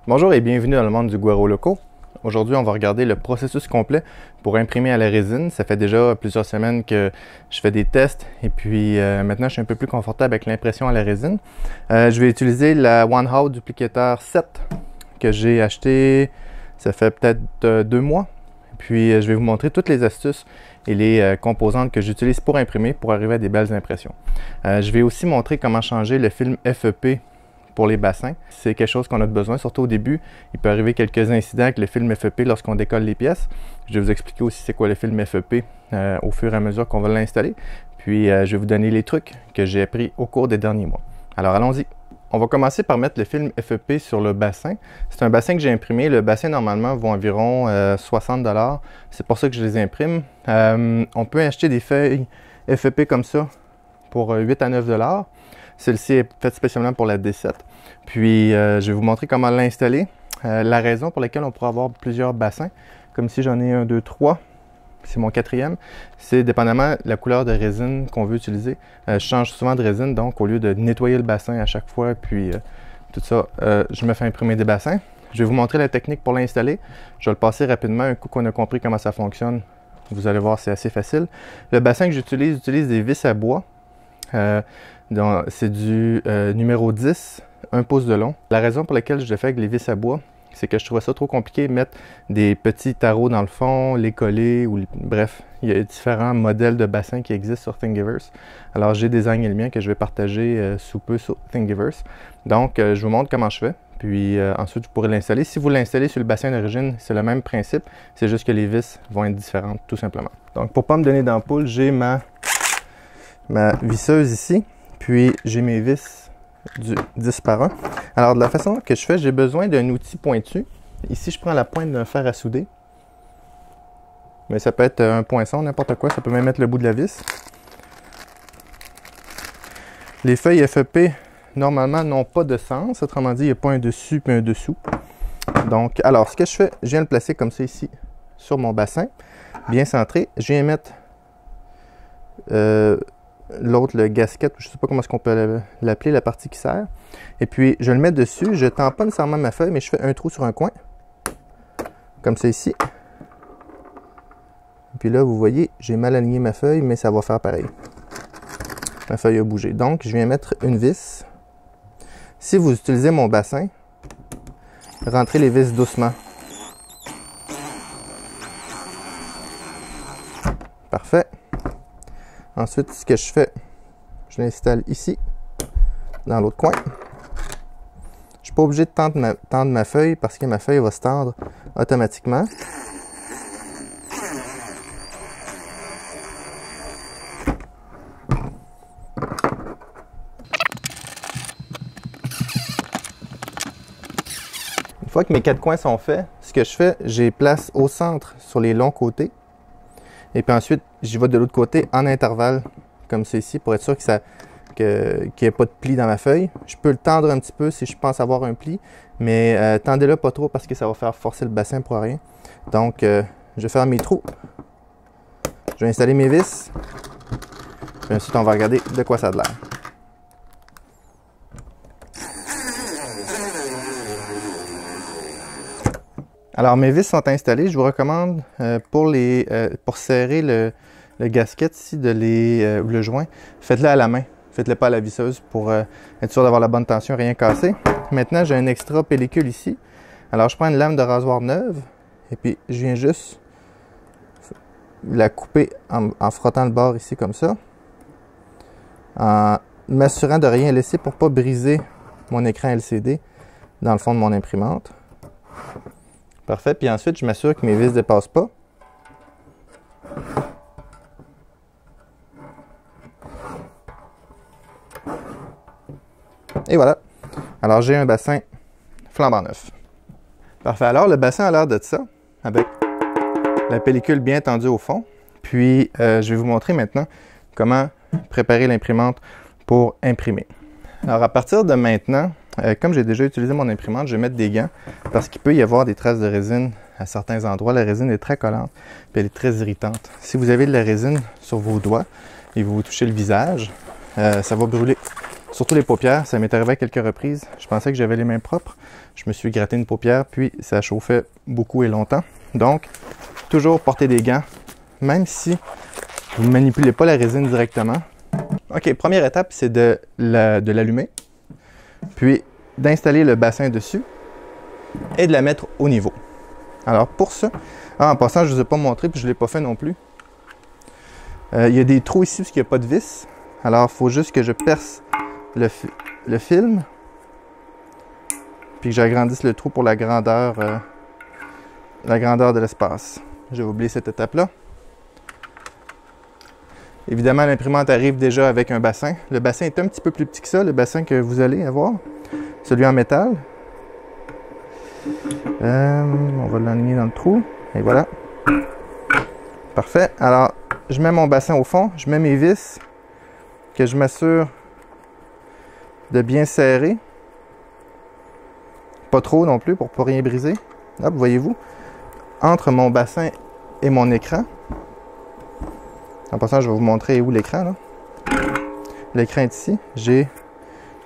Bonjour et bienvenue dans le monde du Guaro Loco. Aujourd'hui, on va regarder le processus complet pour imprimer à la résine. Ça fait déjà plusieurs semaines que je fais des tests et puis maintenant je suis un peu plus confortable avec l'impression à la résine. Je vais utiliser la One Hot Duplicator 7 que j'ai acheté, ça fait peut-être 2 mois. Puis je vais vous montrer toutes les astuces et les composantes que j'utilise pour imprimer pour arriver à des belles impressions. Je vais aussi montrer comment changer le film FEP pour les bassins. C'est quelque chose qu'on a besoin, surtout au début. Il peut arriver quelques incidents avec le film FEP lorsqu'on décolle les pièces. Je vais vous expliquer aussi c'est quoi le film FEP au fur et à mesure qu'on va l'installer. Puis je vais vous donner les trucs que j'ai appris au cours des derniers mois. Alors allons-y. On va commencer par mettre le film FEP sur le bassin. C'est un bassin que j'ai imprimé. Le bassin normalement vaut environ 60 $. C'est pour ça que je les imprime. On peut acheter des feuilles FEP comme ça pour 8 à 9 $. Celle-ci est faite spécialement pour la D7. Puis, je vais vous montrer comment l'installer. La raison pour laquelle on pourra avoir plusieurs bassins, comme ici j'en ai 1, 2, 3, c'est mon 4e, c'est dépendamment de la couleur de résine qu'on veut utiliser. Je change souvent de résine, donc au lieu de nettoyer le bassin à chaque fois, puis tout ça, je me fais imprimer des bassins. Je vais vous montrer la technique pour l'installer. Je vais le passer rapidement, un coup qu'on a compris comment ça fonctionne. Vous allez voir, c'est assez facile. Le bassin que j'utilise des vis à bois. C'est du numéro 10, 1 pouce de long. La raison pour laquelle je le fais avec les vis à bois, c'est que je trouvais ça trop compliqué de mettre des petits tarots dans le fond, les coller, ou bref, il y a différents modèles de bassins qui existent sur Thingiverse. Alors j'ai désigné le mien que je vais partager sous peu sur Thingiverse. Donc je vous montre comment je fais, puis ensuite vous pourrez l'installer. Si vous l'installez sur le bassin d'origine, c'est le même principe, c'est juste que les vis vont être différentes tout simplement. Donc pour ne pas me donner d'ampoule, j'ai ma visseuse ici, puis j'ai mes vis du 10 par 1. Alors de la façon que je fais, j'ai besoin d'un outil pointu. Ici, je prends la pointe d'un fer à souder. Mais ça peut être un poinçon, n'importe quoi, ça peut même être le bout de la vis. Les feuilles FEP, normalement, n'ont pas de sens. Autrement dit, il n'y a pas un dessus et un dessous. Donc, alors, ce que je fais, je viens le placer comme ça ici, sur mon bassin, bien centré. Je viens mettre l'autre, le gasket, je ne sais pas comment est-ce qu'on peut l'appeler, la partie qui sert. Et puis, je le mets dessus. Je ne tends pas nécessairement ma feuille, mais je fais un trou sur un coin. Comme ça ici. Et puis là, vous voyez, j'ai mal aligné ma feuille, mais ça va faire pareil. Ma feuille a bougé. Donc, je viens mettre une vis. Si vous utilisez mon bassin, rentrez les vis doucement. Parfait. Ensuite, ce que je fais, je l'installe ici, dans l'autre coin. Je ne suis pas obligé de tendre ma feuille parce que ma feuille va se tendre automatiquement. Une fois que mes 4 coins sont faits, ce que je fais, je les place au centre sur les longs côtés. Et puis ensuite, j'y vais de l'autre côté en intervalle, comme c'est ici, pour être sûr qu'il n'y ait pas de pli dans ma feuille. Je peux le tendre un petit peu si je pense avoir un pli, mais tendez-le pas trop parce que ça va faire forcer le bassin pour rien. Donc, je vais faire mes trous. Je vais installer mes vis. Puis ensuite, on va regarder de quoi ça a l'air. Alors, mes vis sont installées. Je vous recommande pour serrer le gasket ici, ou le joint, faites-le à la main. Faites-le pas à la visseuse pour être sûr d'avoir la bonne tension, rien casser. Maintenant, j'ai un extra pellicule ici. Alors, je prends une lame de rasoir neuve et puis je viens juste la couper en frottant le bord ici comme ça. En m'assurant de rien laisser pour ne pas briser mon écran LCD dans le fond de mon imprimante. Parfait. Puis ensuite, je m'assure que mes vis ne dépassent pas. Et voilà. Alors, j'ai un bassin flambant neuf. Parfait. Alors, le bassin a l'air de ça, avec la pellicule bien tendue au fond. Puis, je vais vous montrer maintenant comment préparer l'imprimante pour imprimer. Alors, à partir de maintenant, comme j'ai déjà utilisé mon imprimante, je vais mettre des gants parce qu'il peut y avoir des traces de résine à certains endroits. La résine est très collante et elle est très irritante. Si vous avez de la résine sur vos doigts et vous vous touchez le visage, ça va brûler Surtout les paupières, ça m'est arrivé à quelques reprises. Je pensais que j'avais les mains propres. Je me suis gratté une paupière, puis ça chauffait beaucoup et longtemps. Donc, toujours porter des gants, même si vous ne manipulez pas la résine directement. OK, première étape, c'est de l'allumer, puis d'installer le bassin dessus et de la mettre au niveau. Alors pour ça, en passant, je ne vous ai pas montré, puis je ne l'ai pas fait non plus. Il y a des trous ici parce qu'il n'y a pas de vis. Alors, il faut juste que je perce le film, puis que j'agrandisse le trou pour la grandeur de l'espace. J'ai oublié cette étape-là. Évidemment, l'imprimante arrive déjà avec un bassin. Le bassin est un petit peu plus petit que ça, le bassin que vous allez avoir. Celui en métal. On va l'aligner dans le trou. Et voilà. Parfait. Alors, je mets mon bassin au fond. Je mets mes vis. Que je m'assure de bien serrer. Pas trop non plus pour ne pas rien briser. Hop, voyez-vous. Entre mon bassin et mon écran. En passant, je vais vous montrer où l'écran. L'écran est ici. J'ai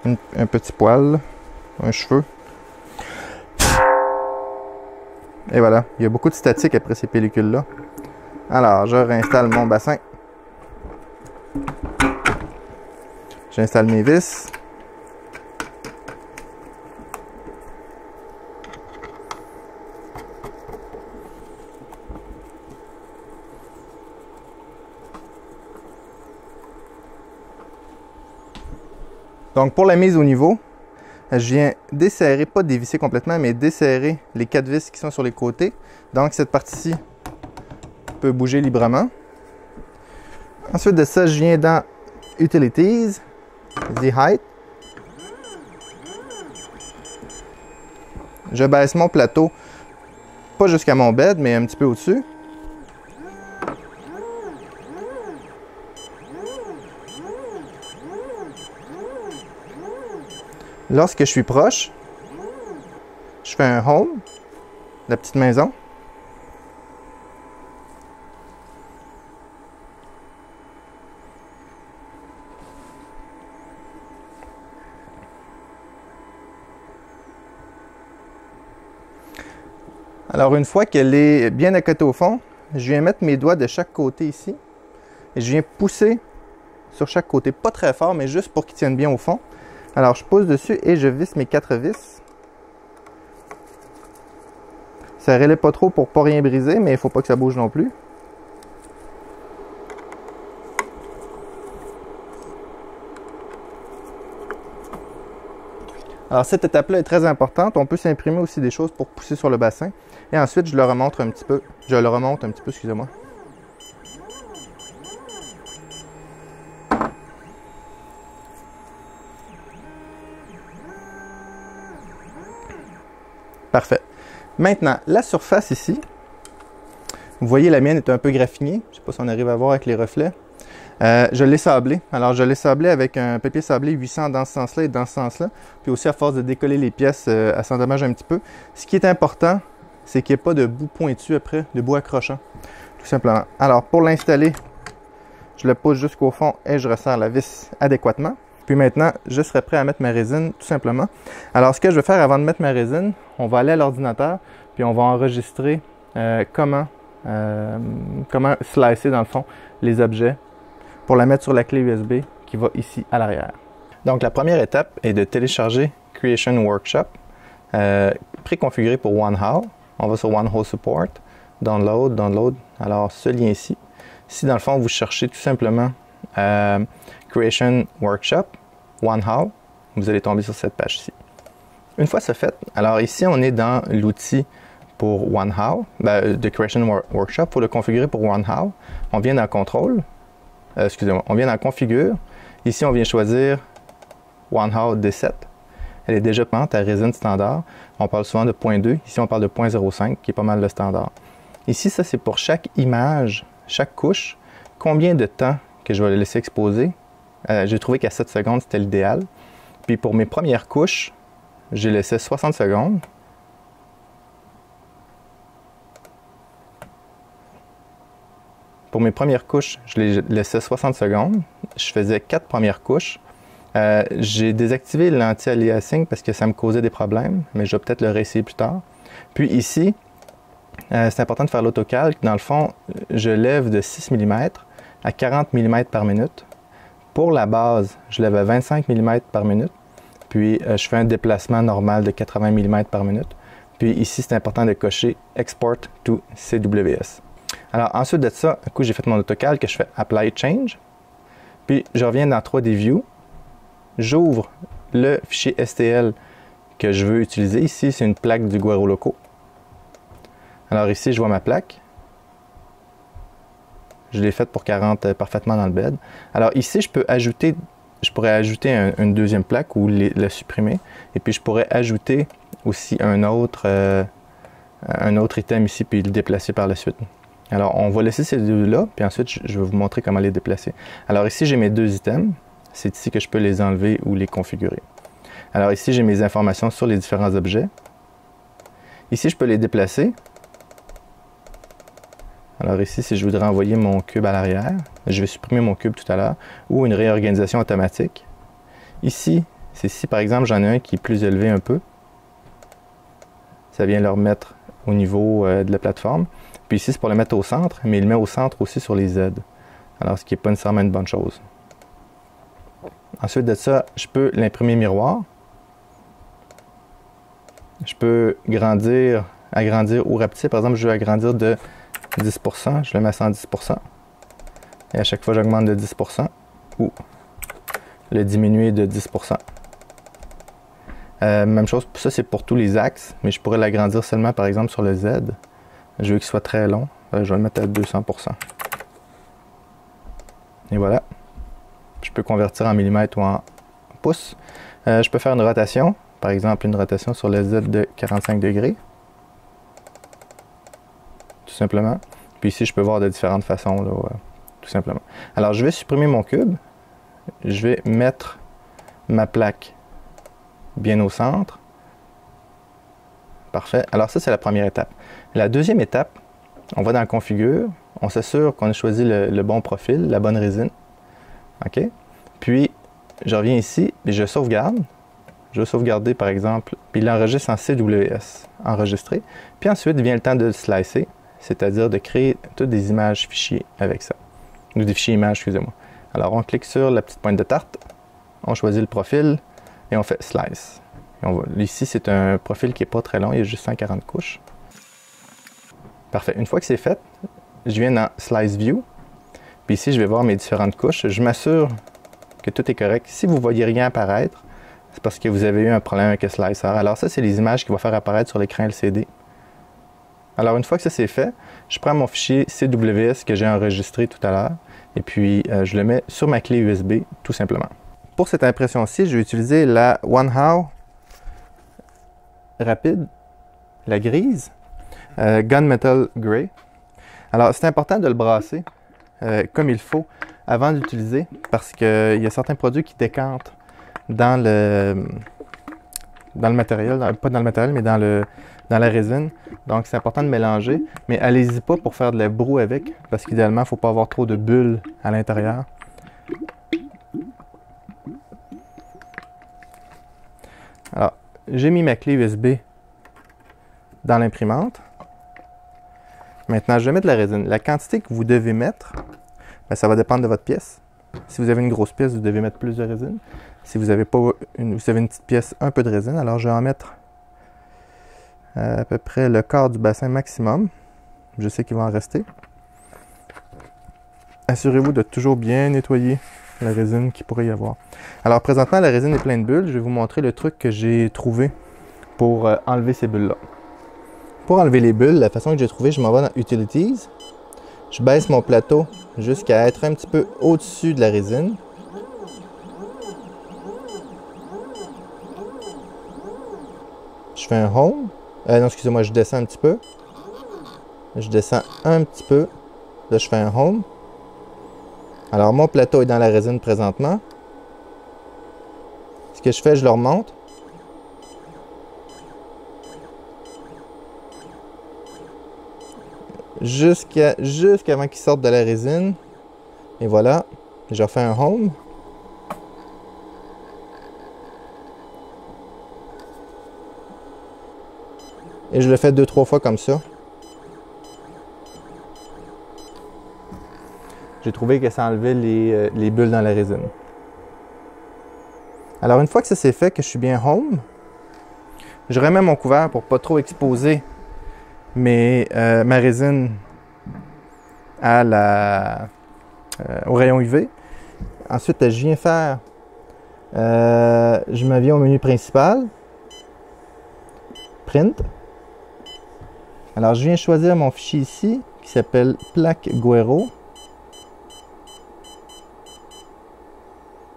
un petit poil, un cheveu. Et voilà. Il y a beaucoup de statique après ces pellicules-là. Alors, je réinstalle mon bassin. J'installe mes vis. Donc pour la mise au niveau, je viens desserrer, pas dévisser complètement, mais desserrer les 4 vis qui sont sur les côtés. Donc cette partie-ci peut bouger librement. Ensuite de ça, je viens dans Utilities, The Height. Je baisse mon plateau, pas jusqu'à mon bed, mais un petit peu au-dessus. Lorsque je suis proche, je fais un home, la petite maison. Alors une fois qu'elle est bien accolée au fond, je viens mettre mes doigts de chaque côté ici. Et je viens pousser sur chaque côté, pas très fort, mais juste pour qu'ils tiennent bien au fond. Alors, je pousse dessus et je visse mes 4 vis. Serrez-les pas trop pour ne pas rien briser, mais il ne faut pas que ça bouge non plus. Alors, cette étape-là est très importante. On peut s'imprimer aussi des choses pour pousser sur le bassin. Et ensuite, je le remonte un petit peu. Excusez-moi. Parfait. Maintenant, la surface ici, vous voyez la mienne est un peu graffinée. Je ne sais pas si on arrive à voir avec les reflets. Je l'ai sablé. Alors, je l'ai sablé avec un papier sablé 800 dans ce sens-là et dans ce sens-là. Puis aussi, à force de décoller les pièces, elle s'endommage un petit peu. Ce qui est important, c'est qu'il n'y ait pas de bout pointu après, de bout accrochant. Tout simplement. Alors, pour l'installer, je le pousse jusqu'au fond et je resserre la vis adéquatement. Puis maintenant, je serai prêt à mettre ma résine, tout simplement. Alors, ce que je vais faire avant de mettre ma résine, on va aller à l'ordinateur, puis on va enregistrer comment slicer, dans le fond, les objets pour la mettre sur la clé USB qui va ici à l'arrière. Donc, la première étape est de télécharger Creation Workshop, préconfiguré pour OneHow. On va sur OneHow Support, Download. Alors, ce lien ici. Si, dans le fond, vous cherchez tout simplement Creation Workshop, OneHow, vous allez tomber sur cette page-ci. Une fois ce fait, alors ici, on est dans l'outil pour OneHow, de Creation Workshop. Pour le configurer pour OneHow, on vient dans Contrôle, on vient dans Configure. Ici, on vient choisir OneHow D7. Elle est déjà pente à résine standard. On parle souvent de 0.2. Ici, on parle de 0.05, qui est pas mal le standard. Ici, ça, c'est pour chaque image, chaque couche, combien de temps que je vais le laisser exposer. J'ai trouvé qu'à 7 secondes, c'était l'idéal. Puis pour mes premières couches, j'ai laissé 60 secondes. Pour mes premières couches, je les laissais 60 secondes. Je faisais 4 premières couches. J'ai désactivé l'anti-aliasing parce que ça me causait des problèmes, mais je vais peut-être le réessayer plus tard. Puis ici, c'est important de faire l'autocalque. Dans le fond, je lève de 6 mm à 40 mm par minute. Pour la base, je lève à 25 mm par minute. Puis je fais un déplacement normal de 80 mm par minute. Puis ici, c'est important de cocher Export to CWS. Alors ensuite de ça, un coup j'ai fait mon autocalque, je fais Apply Change. Puis je reviens dans 3D View. J'ouvre le fichier STL que je veux utiliser. Ici, c'est une plaque du Guaro Loco. Alors ici, je vois ma plaque. Je l'ai faite pour qu'elle rentre parfaitement dans le bed. Alors ici, je pourrais ajouter une deuxième plaque ou la supprimer. Et puis je pourrais ajouter aussi un autre item ici, puis le déplacer par la suite. Alors on va laisser ces deux-là, puis ensuite je vais vous montrer comment les déplacer. Alors ici, j'ai mes deux items. C'est ici que je peux les enlever ou les configurer. Alors ici, j'ai mes informations sur les différents objets. Ici, je peux les déplacer. Alors ici, si je voudrais envoyer mon cube à l'arrière, je vais supprimer mon cube tout à l'heure, ou une réorganisation automatique. Ici, c'est si par exemple j'en ai un qui est plus élevé un peu, ça vient le remettre au niveau de la plateforme. Puis ici, c'est pour le mettre au centre, mais il le met au centre aussi sur les Z. Alors, ce qui n'est pas nécessairement une bonne chose. Ensuite de ça, je peux l'imprimer miroir. Je peux agrandir ou rapetisser. Par exemple, je veux agrandir de 10%. Je le mets à 110%. Et à chaque fois, j'augmente de 10%. Ou le diminuer de 10%. Même chose, ça c'est pour tous les axes. Mais je pourrais l'agrandir seulement, par exemple, sur le Z. Je veux qu'il soit très long. Je vais le mettre à 200%. Et voilà. Je peux convertir en millimètres ou en pouces. Je peux faire une rotation. Par exemple, une rotation sur le Z de 45 degrés. Tout simplement. Puis ici, je peux voir de différentes façons, là, tout simplement. Alors, je vais supprimer mon cube. Je vais mettre ma plaque bien au centre. Parfait. Alors ça, c'est la première étape. La deuxième étape, on va dans le configure. On s'assure qu'on a choisi le bon profil, la bonne résine. OK? Puis, je reviens ici et je sauvegarde. Je vais sauvegarder, par exemple, puis il enregistre en CWS, enregistré. Puis ensuite, vient le temps de le slicer, c'est-à-dire de créer toutes des images fichiers avec ça. Ou des fichiers images, excusez-moi. Alors, on clique sur la petite pointe de tarte, on choisit le profil et on fait Slice. Ici, c'est un profil qui n'est pas très long, il y a juste 140 couches. Parfait. Une fois que c'est fait, je viens dans Slice View. Puis ici, je vais voir mes différentes couches. Je m'assure que tout est correct. Si vous ne voyez rien apparaître, c'est parce que vous avez eu un problème avec le slicer. Alors ça, c'est les images qu'il va faire apparaître sur l'écran LCD. Alors une fois que ça c'est fait, je prends mon fichier CWS que j'ai enregistré tout à l'heure et puis je le mets sur ma clé USB tout simplement. Pour cette impression-ci, je vais utiliser la Wanhao rapide, la grise, Gunmetal Gray. Alors c'est important de le brasser comme il faut avant d'utiliser parce qu'il y a certains produits qui décantent dans le matériel, pas dans le matériel, mais dans la résine. Donc, c'est important de mélanger. Mais allez-y pas pour faire de la broue avec, parce qu'idéalement, il ne faut pas avoir trop de bulles à l'intérieur. Alors, j'ai mis ma clé USB dans l'imprimante. Maintenant, je vais mettre la résine. La quantité que vous devez mettre, bien, ça va dépendre de votre pièce. Si vous avez une grosse pièce, vous devez mettre plus de résine. Si vous avez une petite pièce, un peu de résine. Alors, je vais en mettre à peu près le quart du bassin maximum. Je sais qu'il va en rester. Assurez-vous de toujours bien nettoyer la résine qu'il pourrait y avoir. Alors, présentement, la résine est pleine de bulles. Je vais vous montrer le truc que j'ai trouvé pour enlever ces bulles-là. Pour enlever les bulles, la façon que j'ai trouvé, je m'en vais dans Utilities. Je baisse mon plateau jusqu'à être un petit peu au-dessus de la résine. Je fais un Home. Non, excusez-moi, je descends un petit peu. Je descends un petit peu. Là, je fais un Home. Alors, mon plateau est dans la résine présentement. Ce que je fais, je le remonte. Jusqu'avant qu'il sorte de la résine. Et voilà. Je refais un Home. Et je le fais 2-3 fois comme ça. J'ai trouvé que ça enlevait les bulles dans la résine. Alors une fois que ça c'est fait, que je suis bien home, je remets mon couvert pour pas trop exposer ma résine au rayon UV. Ensuite, je viens faire, je me viens au menu principal, Print. Alors je viens choisir mon fichier ici qui s'appelle plaque Guero.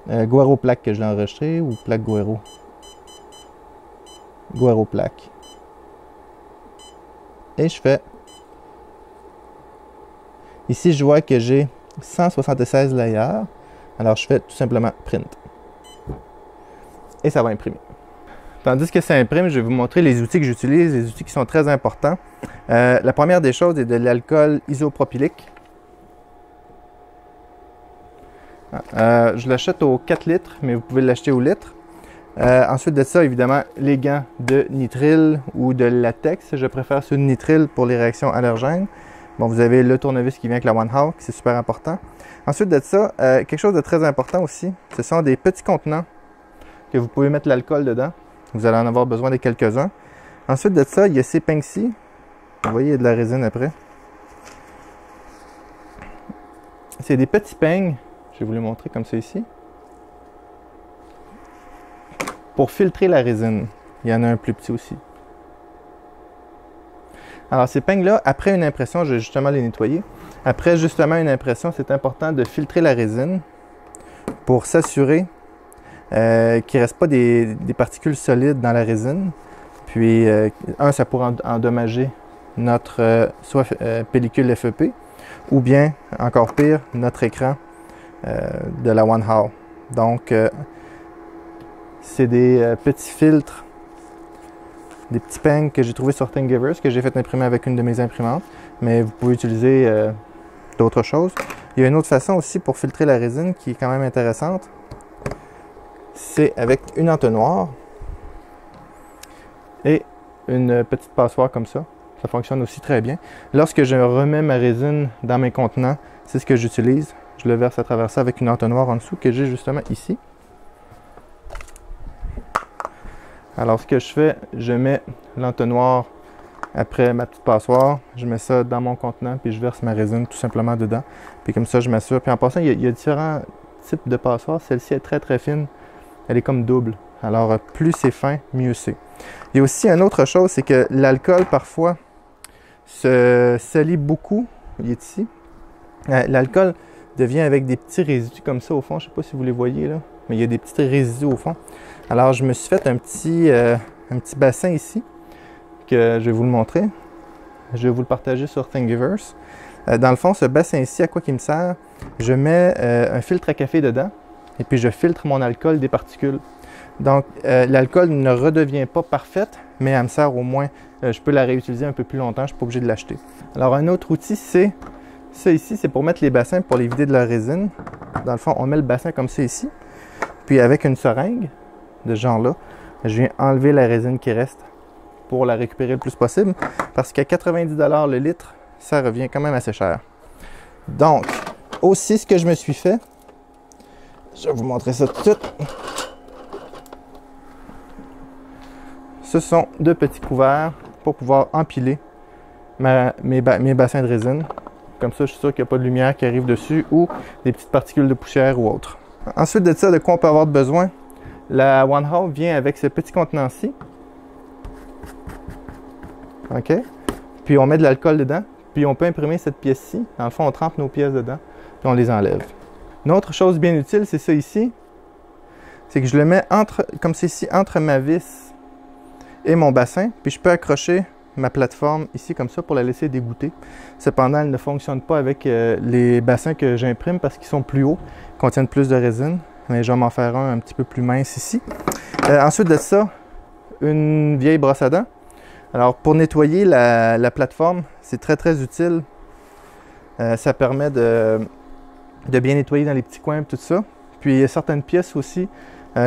Guero plaque que je l'ai enregistré ou plaque Guero? Guero plaque. Et je fais. Ici, je vois que j'ai 176 layers. Alors, je fais tout simplement print. Et ça va imprimer. Tandis que ça imprime, je vais vous montrer les outils que j'utilise, les outils qui sont très importants. La première des choses est de l'alcool isopropylique. Je l'achète au 4 litres, mais vous pouvez l'acheter au litre. Ensuite de ça, évidemment, les gants de nitrile ou de latex. Je préfère ceux de nitrile pour les réactions allergènes. Bon, vous avez le tournevis qui vient avec la One How, c'est super important. Ensuite de ça, quelque chose de très important aussi, ce sont des petits contenants que vous pouvez mettre l'alcool dedans. Vous allez en avoir besoin de quelques-uns. Ensuite de ça, il y a ces pinces-ci. Vous voyez, il y a de la résine après. C'est des petits peignes. Je vais vous les montrer comme ça ici. Pour filtrer la résine. Il y en a un plus petit aussi. Alors ces peignes-là, après une impression, je vais justement les nettoyer. Après justement une impression, c'est important de filtrer la résine pour s'assurer qu'il ne reste pas des particules solides dans la résine. Puis, ça pourrait endommager notre soit pellicule FEP ou bien, encore pire, notre écran de la One How. Donc, c'est des petits filtres, des petits peignes que j'ai trouvés sur Thingiverse, que j'ai fait imprimer avec une de mes imprimantes, mais vous pouvez utiliser d'autres choses. Il y a une autre façon aussi pour filtrer la résine qui est quand même intéressante. C'est avec une entonnoir et une petite passoire comme ça. Ça fonctionne aussi très bien. Lorsque je remets ma résine dans mes contenants, c'est ce que j'utilise. Je le verse à travers ça avec une entonnoir en dessous que j'ai justement ici. Alors ce que je fais, je mets l'entonnoir après ma petite passoire, je mets ça dans mon contenant puis je verse ma résine tout simplement dedans. Puis comme ça, je m'assure. Puis en passant, il y a différents types de passoires. Celle-ci est très très fine. Elle est comme double. Alors plus c'est fin, mieux c'est. Il y a aussi une autre chose, c'est que l'alcool parfois se salit beaucoup. Il est ici. L'alcool devient avec des petits résidus comme ça au fond. Je ne sais pas si vous les voyez là, mais il y a des petits résidus au fond. Alors je me suis fait un petit bassin ici que je vais vous le montrer. Je vais vous le partager sur Thingiverse. Dans le fond, ce bassin ici, à quoi il me sert? Je mets un filtre à café dedans et puis je filtre mon alcool des particules. Donc, l'alcool ne redevient pas parfaite, mais elle me sert au moins, je peux la réutiliser un peu plus longtemps, je ne suis pas obligé de l'acheter. Alors, un autre outil, c'est ça ici, c'est pour mettre les bassins, pour les vider de la résine. Dans le fond, on met le bassin comme ça ici. Puis avec une seringue de ce genre-là, je viens enlever la résine qui reste pour la récupérer le plus possible. Parce qu'à 90 $ le litre, ça revient quand même assez cher. Donc, aussi ce que je me suis fait, je vais vous montrer ça tout de suite. Ce sont deux petits couverts pour pouvoir empiler mes bassins de résine. Comme ça, je suis sûr qu'il n'y a pas de lumière qui arrive dessus ou des petites particules de poussière ou autre. Ensuite de ça, de quoi on peut avoir besoin? La One How vient avec ce petit contenant-ci. OK? Puis on met de l'alcool dedans. Puis on peut imprimer cette pièce-ci. Dans le fond, on trempe nos pièces dedans. Puis on les enlève. Une autre chose bien utile, c'est ça ici. C'est que je le mets comme ceci, entre ma vis et mon bassin. Puis je peux accrocher ma plateforme ici comme ça pour la laisser dégoûter. Cependant, elle ne fonctionne pas avec les bassins que j'imprime parce qu'ils sont plus hauts, contiennent plus de résine. Mais je vais m'en faire un petit peu plus mince ici. Ensuite de ça, une vieille brosse à dents. Alors pour nettoyer la plateforme, c'est très très utile. Ça permet de bien nettoyer dans les petits coins et tout ça. Puis il y a certaines pièces aussi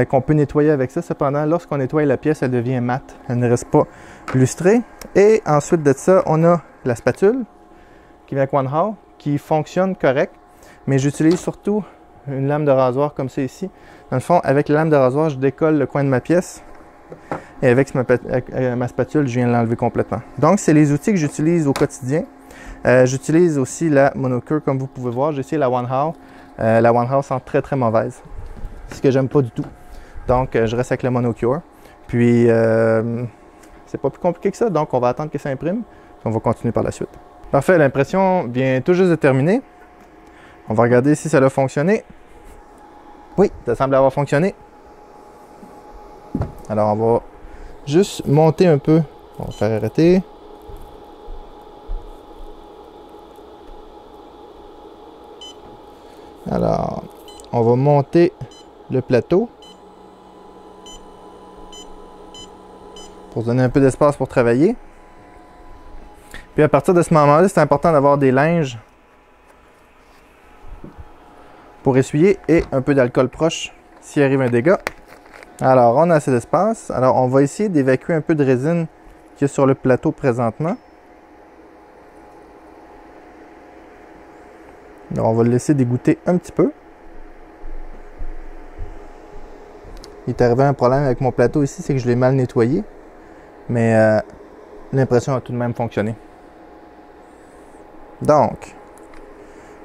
qu'on peut nettoyer avec ça. Cependant, lorsqu'on nettoie la pièce, elle devient mate. Elle ne reste pas lustrée. Et ensuite de ça, on a la spatule qui vient avec OneHow, qui fonctionne correct. Mais j'utilise surtout une lame de rasoir comme ça ici. Dans le fond, avec la lame de rasoir, je décolle le coin de ma pièce. Et avec ma spatule, je viens l'enlever complètement. Donc, c'est les outils que j'utilise au quotidien. J'utilise aussi la Monocure, comme vous pouvez voir. J'ai essayé la OneHow. La OneHow sent très très mauvaise. Ce que j'aime pas du tout. Donc, je reste avec la Monocure. Puis, c'est pas plus compliqué que ça. Donc, on va attendre que ça imprime. Puis on va continuer par la suite. Parfait, l'impression vient tout juste de terminer. On va regarder si ça a fonctionné. Oui, ça semble avoir fonctionné. Alors, on va juste monter un peu. On va faire arrêter. Alors, on va monter le plateau pour donner un peu d'espace pour travailler. Puis à partir de ce moment-là, c'est important d'avoir des linges pour essuyer et un peu d'alcool proche s'il arrive un dégât. Alors, on a assez d'espace. Alors, on va essayer d'évacuer un peu de résine qu'il y a sur le plateau présentement. Alors, on va le laisser dégoûter un petit peu. Il est arrivé un problème avec mon plateau ici, c'est que je l'ai mal nettoyé. Mais l'impression a tout de même fonctionné. Donc,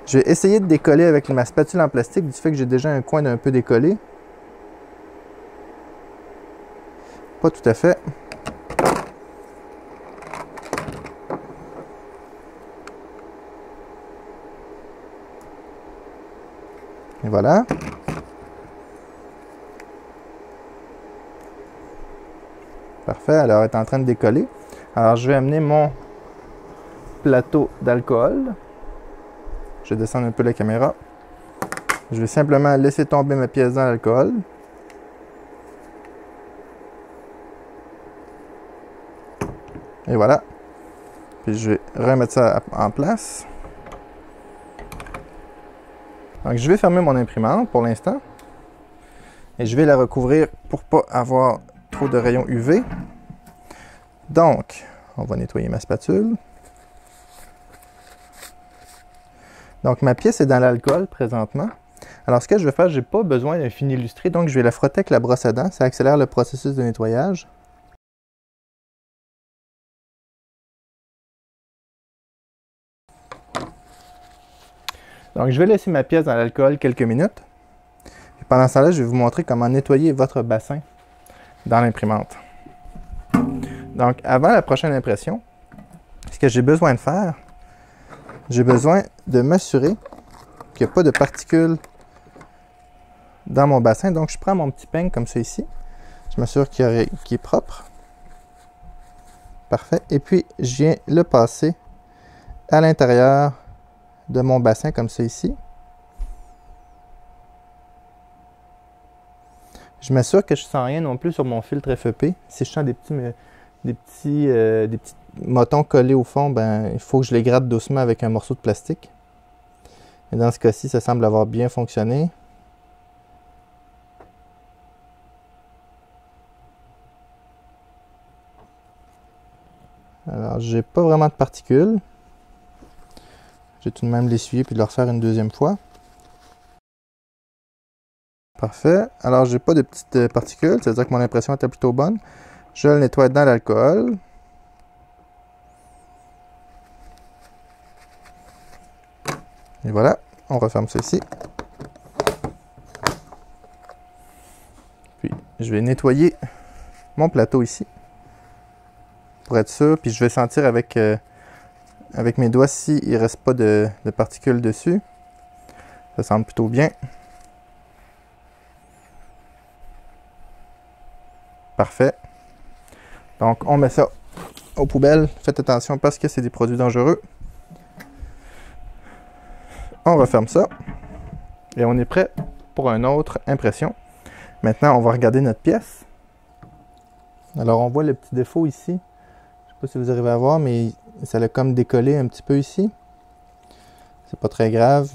je vais essayer de décoller avec ma spatule en plastique du fait que j'ai déjà un coin d'un peu décollé. Pas tout à fait. Et voilà. Parfait, alors elle est en train de décoller. Alors je vais amener mon plateau d'alcool. Je vais descendre un peu la caméra. Je vais simplement laisser tomber ma pièce dans l'alcool. Et voilà. Puis je vais remettre ça en place. Donc je vais fermer mon imprimante pour l'instant. Et je vais la recouvrir pour ne pas avoir trop de rayons UV. Donc, on va nettoyer ma spatule. Donc ma pièce est dans l'alcool présentement. Alors ce que je vais faire, je n'ai pas besoin d'un fini illustré, donc je vais la frotter avec la brosse à dents. Ça accélère le processus de nettoyage. Donc je vais laisser ma pièce dans l'alcool quelques minutes. Et pendant ce temps-là, je vais vous montrer comment nettoyer votre bassin dans l'imprimante. Donc avant la prochaine impression, ce que j'ai besoin de faire, j'ai besoin de m'assurer qu'il n'y a pas de particules dans mon bassin. Donc je prends mon petit peigne comme ça ici. Je m'assure qu'il est propre. Parfait. Et puis je viens le passer à l'intérieur de mon bassin comme ça ici. Je m'assure que je ne sens rien non plus sur mon filtre FEP. Si je sens des petits motons collés au fond, ben, il faut que je les gratte doucement avec un morceau de plastique. Et dans ce cas-ci, ça semble avoir bien fonctionné. Alors, j'ai pas vraiment de particules. Je vais tout de même l'essuyer puis le refaire une deuxième fois. Parfait. Alors, j'ai pas de petites particules, c'est-à-dire que mon impression était plutôt bonne. Je le nettoie dans l'alcool. Et voilà, on referme ça ici. Puis, je vais nettoyer mon plateau ici. Pour être sûr, puis je vais sentir avec mes doigts s'il ne reste pas de particules dessus. Ça semble plutôt bien. Parfait. Donc, on met ça aux poubelles. Faites attention parce que c'est des produits dangereux. On referme ça. Et on est prêt pour une autre impression. Maintenant, on va regarder notre pièce. Alors, on voit le petit défaut ici. Je ne sais pas si vous arrivez à voir, mais ça l'a comme décollé un petit peu ici. C'est pas très grave.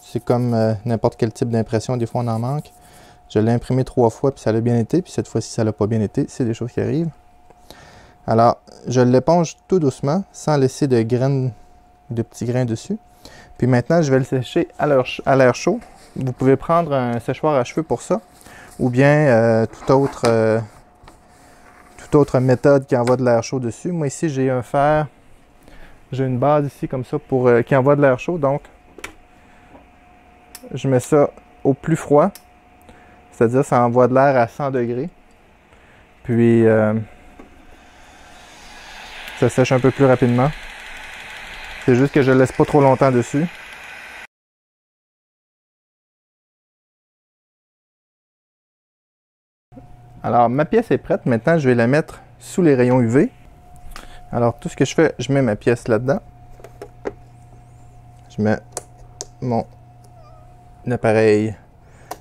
C'est comme n'importe quel type d'impression. Des fois, on en manque. Je l'ai imprimé 3 fois, puis ça a bien été, puis cette fois-ci, ça l'a pas bien été. C'est des choses qui arrivent. Alors, je l'éponge tout doucement, sans laisser de graines, de petits grains dessus. Puis maintenant, je vais le sécher à l'air chaud. Vous pouvez prendre un séchoir à cheveux pour ça, ou bien toute autre méthode qui envoie de l'air chaud dessus. Moi ici, j'ai un fer, j'ai une base ici comme ça pour qui envoie de l'air chaud. Donc, je mets ça au plus froid, c'est-à-dire ça envoie de l'air à 100 degrés. Puis, ça sèche un peu plus rapidement. C'est juste que je ne laisse pas trop longtemps dessus. Alors, ma pièce est prête. Maintenant, je vais la mettre sous les rayons UV. Alors, tout ce que je fais, je mets ma pièce là-dedans. Je mets mon appareil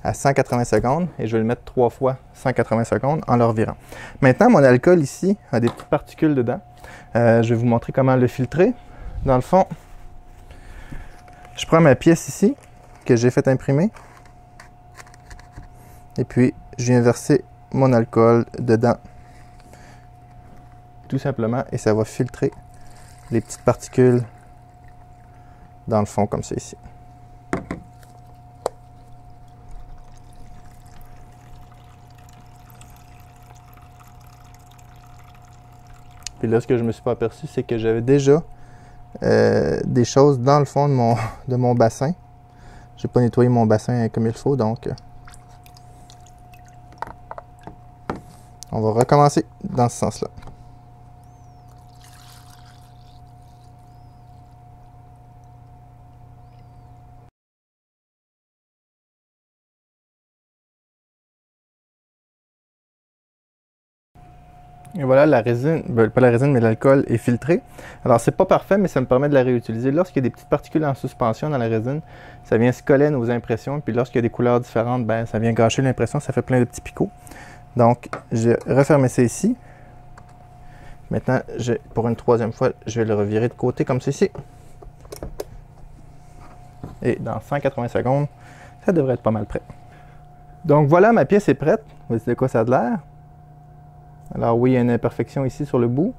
à 180 secondes et je vais le mettre 3 fois 180 secondes en le revirant. Maintenant, mon alcool ici a des petites particules dedans. Je vais vous montrer comment le filtrer. Dans le fond, je prends ma pièce ici que j'ai fait imprimer et puis je viens verser mon alcool dedans tout simplement et ça va filtrer les petites particules dans le fond comme ça ici. Puis là, ce que je me suis pas aperçu, c'est que j'avais déjà des choses dans le fond de mon bassin. J'ai pas nettoyé mon bassin comme il faut, donc on va recommencer dans ce sens-là. Et voilà, la résine, pas la résine, mais l'alcool est filtré. Alors, c'est pas parfait, mais ça me permet de la réutiliser. Lorsqu'il y a des petites particules en suspension dans la résine, ça vient se coller à nos impressions. Puis lorsqu'il y a des couleurs différentes, ben, ça vient gâcher l'impression, ça fait plein de petits picots. Donc, j'ai refermé ça ici. Maintenant, pour une troisième fois, je vais le revirer de côté comme ceci. Et dans 180 secondes, ça devrait être pas mal prêt. Donc voilà, ma pièce est prête. Vous voyez de quoi ça a de l'air? Alors oui, il y a une imperfection ici sur le bout,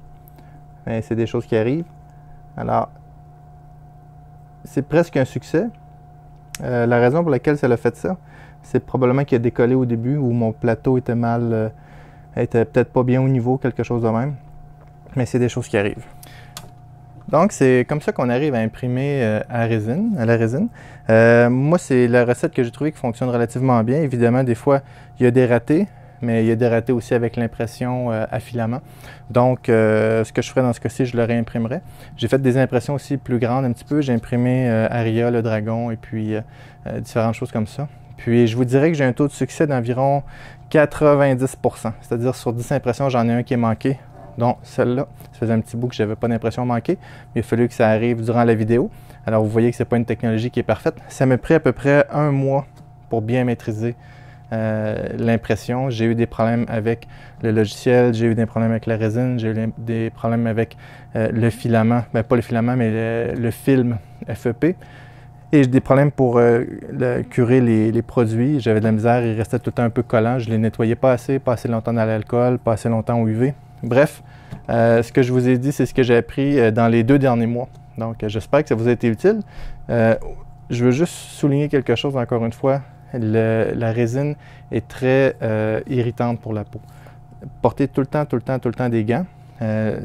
mais c'est des choses qui arrivent. Alors, c'est presque un succès. La raison pour laquelle ça l'a fait ça, c'est probablement qu'il a décollé au début ou mon plateau était était peut-être pas bien au niveau, quelque chose de même. Mais c'est des choses qui arrivent. Donc, c'est comme ça qu'on arrive à imprimer à la résine. Moi, c'est la recette que j'ai trouvée qui fonctionne relativement bien. Évidemment, des fois, il y a des ratés, mais il y a des ratés aussi avec l'impression à filament. Donc, ce que je ferais dans ce cas-ci, je le réimprimerais. J'ai fait des impressions aussi plus grandes un petit peu. J'ai imprimé Aria, le dragon, et puis différentes choses comme ça. Puis, je vous dirais que j'ai un taux de succès d'environ 90%. C'est-à-dire, sur 10 impressions, j'en ai un qui est manqué, dont celle-là. Ça faisait un petit bout que je n'avais pas d'impression manquée, mais il a fallu que ça arrive durant la vidéo. Alors, vous voyez que ce n'est pas une technologie qui est parfaite. Ça m'a pris à peu près 1 mois pour bien maîtriser l'impression. J'ai eu des problèmes avec le logiciel, j'ai eu des problèmes avec la résine, j'ai eu des problèmes avec le filament, ben pas le filament, mais le film FEP. Et j'ai des problèmes pour curer les produits. J'avais de la misère, il restait tout le temps un peu collant. Je ne les nettoyais pas assez longtemps dans l'alcool, pas assez longtemps au UV. Bref, ce que je vous ai dit, c'est ce que j'ai appris dans les 2 derniers mois. Donc, j'espère que ça vous a été utile. Je veux juste souligner quelque chose encore une fois. La résine est très irritante pour la peau. Portez tout le temps des gants.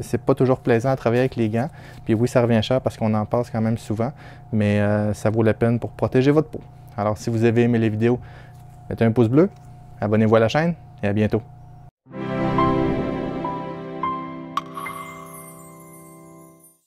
C'est pas toujours plaisant à travailler avec les gants. Puis oui, ça revient cher parce qu'on en passe quand même souvent, mais ça vaut la peine pour protéger votre peau. Alors, si vous avez aimé les vidéos, mettez un pouce bleu, abonnez-vous à la chaîne et à bientôt.